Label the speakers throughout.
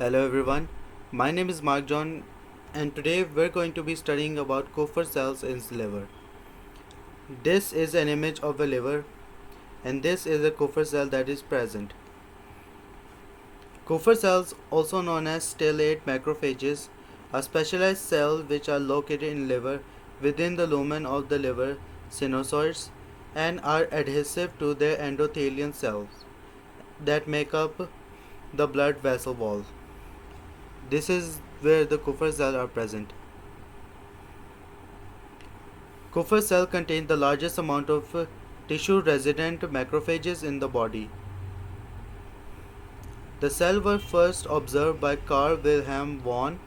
Speaker 1: Hello everyone, my name is Mark John and today we're going to be studying about Kupffer cells in the liver. This is an image of a liver and this is a Kupffer cell that is present. Kupffer cells, also known as stellate macrophages, are specialized cells which are located in liver within the lumen of the liver sinusoids and are adhesive to their endothelial cells that make up the blood vessel wall. This is where the Kupffer cells are present. Kupffer cell contain the largest amount of tissue-resident macrophages in the body. The cells were first observed by Carl Wilhelm von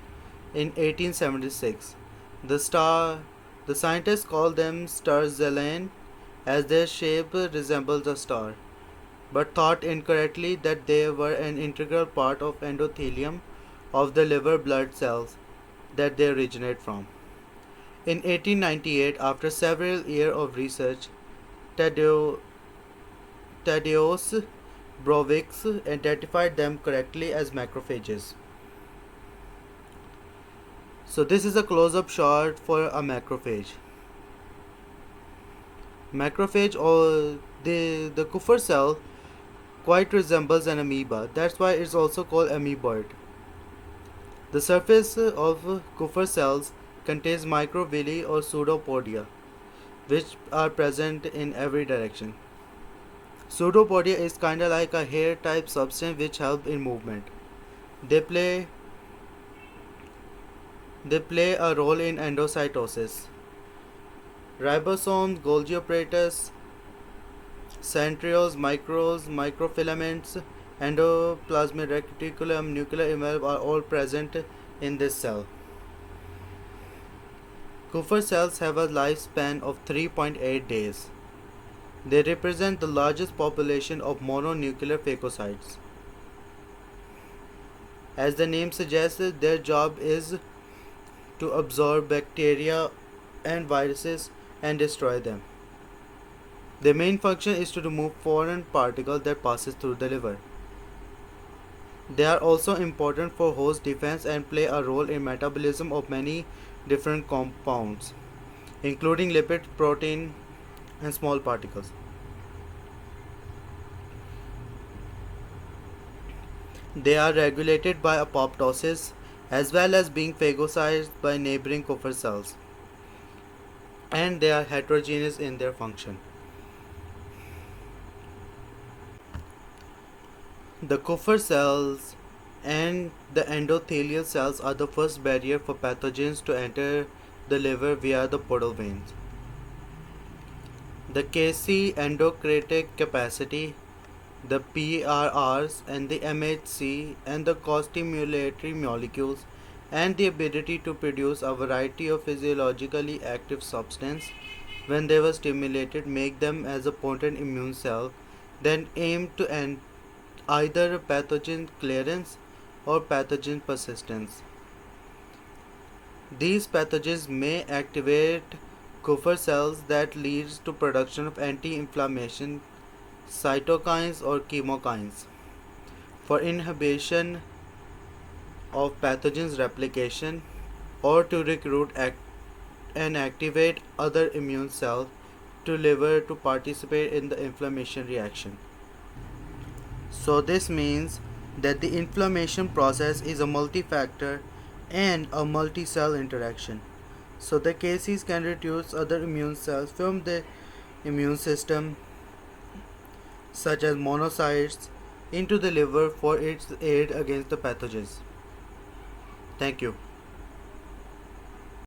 Speaker 1: in 1876. The scientists called them Starzellen as their shape resembles a star, but thought incorrectly that they were an integral part of endothelium of the liver blood cells that they originate from. In 1898, after several years of research, Tadeusz Brovix identified them correctly as macrophages. So this is a close-up shot for a macrophage. Macrophage or the Kupffer cell quite resembles an amoeba. That's why it's also called amoeboid. The surface of Kupffer cells contains microvilli or pseudopodia, which are present in every direction. Pseudopodia is kinda like a hair type substance which help in movement. They play a role in endocytosis. Ribosomes, Golgi apparatus, centrioles, microfilaments, endoplasmic reticulum, nuclear envelope are all present in this cell. Kupffer cells have a lifespan of 3.8 days. They represent the largest population of mononuclear phagocytes. As the name suggests, their job is to absorb bacteria and viruses and destroy them. Their main function is to remove foreign particles that passes through the liver. They are also important for host defense and play a role in metabolism of many different compounds, including lipid, protein, and small particles. They are regulated by apoptosis as well as being phagocytized by neighboring Kupffer cells, and they are heterogeneous in their function. The Kupffer cells and the endothelial cells are the first barrier for pathogens to enter the liver via the portal veins. The Kc endocritic capacity, the PRRs and the MHC and the co-stimulatory molecules and the ability to produce a variety of physiologically active substances when they were stimulated make them as a potent immune cell that aim to end either pathogen clearance or pathogen persistence. These pathogens may activate Kupffer cells that leads to production of anti-inflammation cytokines or chemokines for inhibition of pathogens replication or to recruit and activate other immune cells to liver to participate in the inflammation reaction. So this means that the inflammation process is a multi-factor and a multi-cell interaction. So the cases can reduce other immune cells from the immune system such as monocytes into the liver for its aid against the pathogens. Thank you.